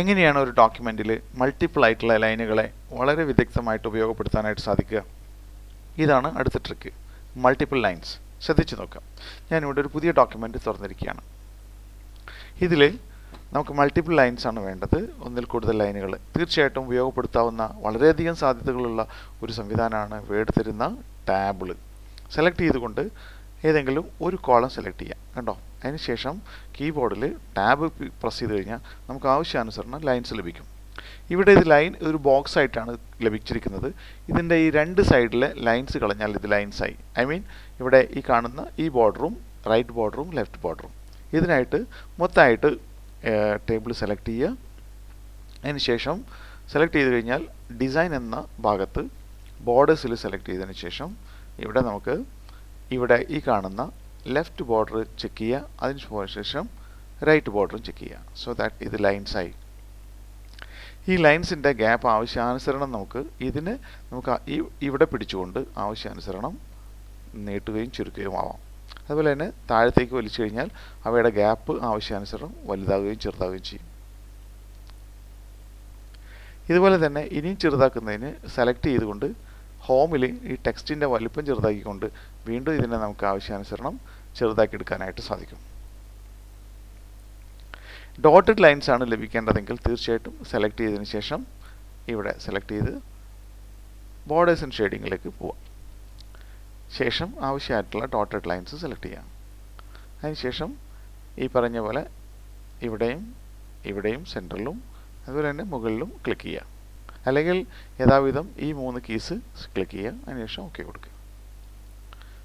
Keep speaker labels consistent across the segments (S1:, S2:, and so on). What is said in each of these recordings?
S1: എങ്ങനെയാണ് ഒരു ഡോക്യുമെൻറ്റിൽ മൾട്ടിപ്പിൾ ആയിട്ടുള്ള ലൈനുകളെ വളരെ വിദഗ്ധമായിട്ട് ഉപയോഗപ്പെടുത്താനായിട്ട് സാധിക്കുക? ഇതാണ് അടുത്ത ട്രിക്ക്, മൾട്ടിപ്പിൾ ലൈൻസ്. ശ്രദ്ധിച്ചു നോക്കാം. ഞാനിവിടെ ഒരു പുതിയ ഡോക്യുമെൻറ്റ് തുറന്നിരിക്കുകയാണ്. ഇതിൽ നമുക്ക് മൾട്ടിപ്പിൾ ലൈൻസ് ആണ് വേണ്ടത്, ഒന്നിൽ കൂടുതൽ ലൈനുകൾ. തീർച്ചയായിട്ടും ഉപയോഗപ്പെടുത്താവുന്ന വളരെയധികം സാധ്യതകളുള്ള ഒരു സംവിധാനമാണ് വേർഡ് തരുന്ന ടാബിൾ. സെലക്ട് ചെയ്തുകൊണ്ട് ഏതെങ്കിലും ഒരു കോളം സെലക്ട് ചെയ്യാം. കണ്ടോ? അതിനുശേഷം കീബോർഡിൽ ടാബ് പ്രസ് ചെയ്ത് കഴിഞ്ഞാൽ നമുക്ക് ആവശ്യാനുസരണം ലൈൻസ് ലഭിക്കും. ഇവിടെ ഇത് ലൈൻ ഒരു ബോക്സ് ആയിട്ടാണ് ലഭിച്ചിരിക്കുന്നത്. ഇതിൻ്റെ ഈ രണ്ട് സൈഡിലെ ലൈൻസ് കളഞ്ഞാൽ ഇത് ലൈൻസായി. ഇവിടെ ഈ കാണുന്ന ഈ ബോർഡറും റൈറ്റ് ബോർഡറും ലെഫ്റ്റ് ബോർഡറും. ഇതിനായിട്ട് മൊത്തമായിട്ട് ടേബിൾ സെലക്ട് ചെയ്യുക. അതിനുശേഷം സെലക്ട് ചെയ്ത് കഴിഞ്ഞാൽ ഡിസൈൻ എന്ന ഭാഗത്ത് ബോർഡേഴ്സിൽ സെലക്ട് ചെയ്തതിന് ശേഷം ഇവിടെ നമുക്ക് ഇവിടെ ഈ കാണുന്ന ലെഫ്റ്റ് ബോർഡർ ചെക്ക് ചെയ്യുക. അതിന് ശേഷം റൈറ്റ് ബോർഡറും ചെക്ക് ചെയ്യുക. സോ ദാറ്റ് ഇത് ലൈൻസായി. ഈ ലൈൻസിൻ്റെ ഗ്യാപ്പ് ആവശ്യാനുസരണം നമുക്ക് ഇവിടെ പിടിച്ചുകൊണ്ട് ആവശ്യാനുസരണം നീട്ടുകയും ചുരുക്കുകയും ആവാം. അതുപോലെ തന്നെ താഴത്തേക്ക് വലിച്ചു കഴിഞ്ഞാൽ അവയുടെ ഗ്യാപ്പ് ആവശ്യാനുസരണം വലുതാവുകയും ചെറുതാവുകയും ചെയ്യും. ഇതുപോലെ തന്നെ ഇനിയും ചെറുതാക്കുന്നതിന് സെലക്ട് ചെയ്തുകൊണ്ട് ഹോമിൽ ഈ ടെക്സ്റ്റിൻ്റെ വലിപ്പം ചെറുതാക്കിക്കൊണ്ട് വീണ്ടും ഇതിനെ നമുക്ക് ആവശ്യാനുസരണം ചെറുതാക്കി എടുക്കാനായിട്ട് സാധിക്കും. ഡോട്ടഡ് ലൈൻസ് ആണ് ലഭിക്കേണ്ടതെങ്കിൽ തീർച്ചയായിട്ടും സെലക്ട് ചെയ്തതിന് ശേഷം ഇവിടെ സെലക്ട് ചെയ്ത് ബോർഡേഴ്സ് ആൻഡ് ഷെയ്ഡിങ്ങിലേക്ക് പോവാം. ശേഷം ആവശ്യമായിട്ടുള്ള ഡോട്ടഡ് ലൈൻസ് സെലക്ട് ചെയ്യാം. അതിനുശേഷം ഈ പറഞ്ഞ പോലെ ഇവിടെയും സെൻറ്ററിലും അതുപോലെ തന്നെ മുകളിലും ക്ലിക്ക് ചെയ്യുക. അല്ലെങ്കിൽ യഥാവിധം ഈ 3 കീസ് ക്ലിക്ക് ചെയ്യുക. അതിനുശേഷം ഓക്കെ കൊടുക്കുക.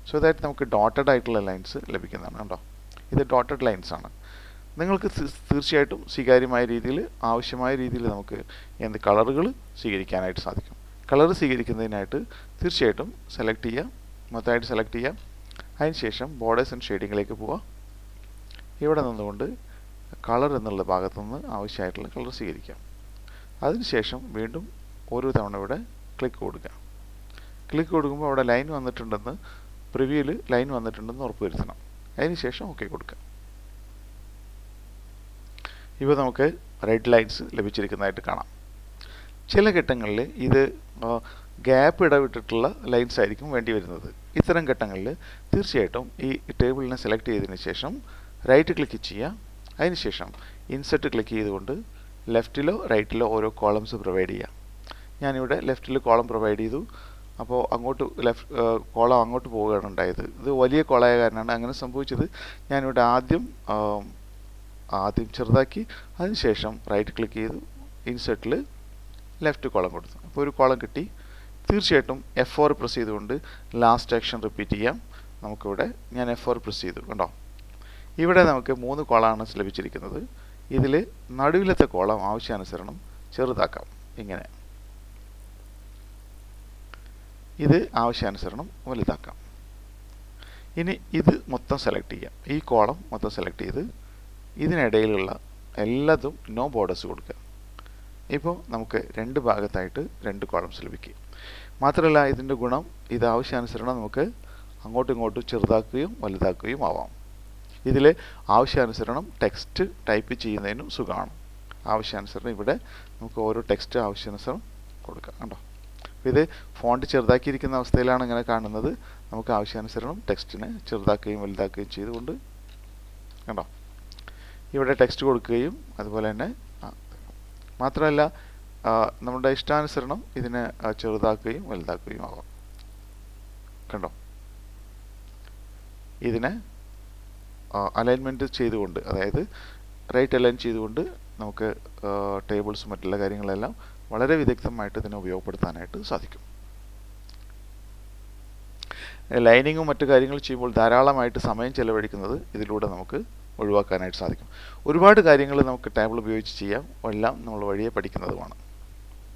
S1: സോ ദാറ്റ് നമുക്ക് ഡോട്ടഡ് ആയിട്ടുള്ള ലൈൻസ് ലഭിക്കുന്നതാണ്. കണ്ടോ? ഇത് ഡോട്ടഡ് ലൈൻസ് ആണ്. നിങ്ങൾക്ക് തീർച്ചയായിട്ടും സ്വീകാര്യമായ രീതിയിൽ ആവശ്യമായ രീതിയിൽ നമുക്ക് കളറുകൾ സ്വീകരിക്കാനായിട്ട് സാധിക്കും. കളർ സ്വീകരിക്കുന്നതിനായിട്ട് തീർച്ചയായിട്ടും സെലക്ട് ചെയ്യുക, മൊത്തമായിട്ട് സെലക്ട് ചെയ്യുക. അതിനുശേഷം ബോർഡേഴ്സ് ആൻഡ് ഷെയ്ഡിങ്ങിലേക്ക് പോവുക. ഇവിടെ നിന്നുകൊണ്ട് കളർ എന്നുള്ള ഭാഗത്തു നിന്ന് ആവശ്യമായിട്ടുള്ള കളർ സ്വീകരിക്കാം. അതിനുശേഷം വീണ്ടും ഓരോ തവണ ഇവിടെ ക്ലിക്ക് കൊടുക്കുക. ക്ലിക്ക് കൊടുക്കുമ്പോൾ അവിടെ ലൈൻ വന്നിട്ടുണ്ടെന്ന് പ്രിവ്യൂവിൽ ലൈൻ വന്നിട്ടുണ്ടെന്ന് ഉറപ്പുവരുത്തണം. അതിനുശേഷം ഓക്കെ കൊടുക്കുക. ഇപ്പോൾ നമുക്ക് റെഡ് ലൈൻസ് ലഭിച്ചിരിക്കുന്നതായിട്ട് കാണാം. ചില ഘട്ടങ്ങളിൽ ഇത് ഗ്യാപ്പ് ഇടവിട്ടിട്ടുള്ള ലൈൻസ് ആയിരിക്കും വേണ്ടി വരുന്നത്. ഇത്തരം ഘട്ടങ്ങളിൽ തീർച്ചയായിട്ടും ഈ ടേബിളിനെ സെലക്ട് ചെയ്തതിന് ശേഷം റൈറ്റ് ക്ലിക്ക് ചെയ്യുക. അതിനുശേഷം ഇൻസെർട്ട് ക്ലിക്ക് ചെയ്തുകൊണ്ട് ലെഫ്റ്റിലോ റൈറ്റിലോ ഓരോ കോളംസ് പ്രൊവൈഡ് ചെയ്യുക. ഞാനിവിടെ ലെഫ്റ്റിൽ കോളം പ്രൊവൈഡ് ചെയ്തു. അപ്പോൾ കോളം അങ്ങോട്ട് പോവുകയാണ് ഉണ്ടായത്. ഇത് വലിയ കോളായ കാരണമാണ് അങ്ങനെ സംഭവിച്ചത്. ഞാനിവിടെ ആദ്യം ചെറുതാക്കി അതിനുശേഷം റൈറ്റ് ക്ലിക്ക് ചെയ്തു ഇൻസെർട്ടിൽ ലെഫ്റ്റ് കോളം കൊടുത്തു. അപ്പോൾ ഒരു കോളം കിട്ടി. തീർച്ചയായിട്ടും F4 പ്രസ് ചെയ്തുകൊണ്ട് ലാസ്റ്റ് ആക്ഷൻ റിപ്പീറ്റ് ചെയ്യാം. നമുക്കിവിടെ ഞാൻ F4 പ്രസ് ചെയ്തു. കണ്ടോ? ഇവിടെ നമുക്ക് 3 കോളമാണ് ലഭിച്ചിരിക്കുന്നത്. ഇതിൽ നടുവിലത്തെ കോളം ആവശ്യാനുസരണം ചെറുതാക്കാം. ഇങ്ങനെ ഇത് ആവശ്യാനുസരണം വലുതാക്കാം. ഇനി ഇത് മൊത്തം സെലക്ട് ചെയ്യാം. ഈ കോളം മൊത്തം സെലക്ട് ചെയ്ത് ഇതിനിടയിലുള്ള എല്ലാതും നോ ബോർഡേഴ്സ് കൊടുക്കുക. ഇപ്പോൾ നമുക്ക് 2 ഭാഗത്തായിട്ട് 2 കോളംസ് ലഭിക്കും. മാത്രമല്ല ഇതിൻ്റെ ഗുണം ഇത് ആവശ്യാനുസരണം നമുക്ക് അങ്ങോട്ടും ഇങ്ങോട്ടും ചെറുതാക്കുകയും വലുതാക്കുകയും ആവാം. ഇതിൽ ആവശ്യാനുസരണം ടെക്സ്റ്റ് ടൈപ്പ് ചെയ്യുന്നതിനും സുഖമാണ്. ആവശ്യാനുസരണം ഇവിടെ നമുക്ക് ഓരോ ടെക്സ്റ്റ് ആവശ്യാനുസരണം കൊടുക്കാം. കണ്ടോ? അപ്പോൾ ഇത് ഫോണ്ട് ചെറുതാക്കിയിരിക്കുന്ന അവസ്ഥയിലാണ് ഇങ്ങനെ കാണുന്നത്. നമുക്ക് ആവശ്യാനുസരണം ടെക്സ്റ്റിനെ ചെറുതാക്കുകയും വലുതാക്കുകയും ചെയ്തുകൊണ്ട് കണ്ടോ ഇവിടെ ടെക്സ്റ്റ് കൊടുക്കുകയും അതുപോലെ തന്നെ മാത്രമല്ല നമ്മുടെ ഇഷ്ടാനുസരണം ഇതിനെ ചെറുതാക്കുകയും വലുതാക്കുകയും ആവാം. കണ്ടോ? ഇതിനെ അലൈൻമെൻറ്റ് ചെയ്തുകൊണ്ട്, അതായത് റൈറ്റ് അലൈൻ ചെയ്തുകൊണ്ട് നമുക്ക് ടേബിൾസും മറ്റുള്ള കാര്യങ്ങളെല്ലാം വളരെ വിദഗ്ധമായിട്ട് ഇതിനെ ഉപയോഗപ്പെടുത്താനായിട്ട് സാധിക്കും. ലൈനിങ്ങും മറ്റു കാര്യങ്ങൾ ചെയ്യുമ്പോൾ ധാരാളമായിട്ട് സമയം ചെലവഴിക്കുന്നത് ഇതിലൂടെ നമുക്ക് ഒഴിവാക്കാനായിട്ട് സാധിക്കും. ഒരുപാട് കാര്യങ്ങൾ നമുക്ക് ടേബിൾ ഉപയോഗിച്ച് ചെയ്യാം. എല്ലാം നമ്മൾ വഴിയെ പഠിക്കുന്നതുമാണ്.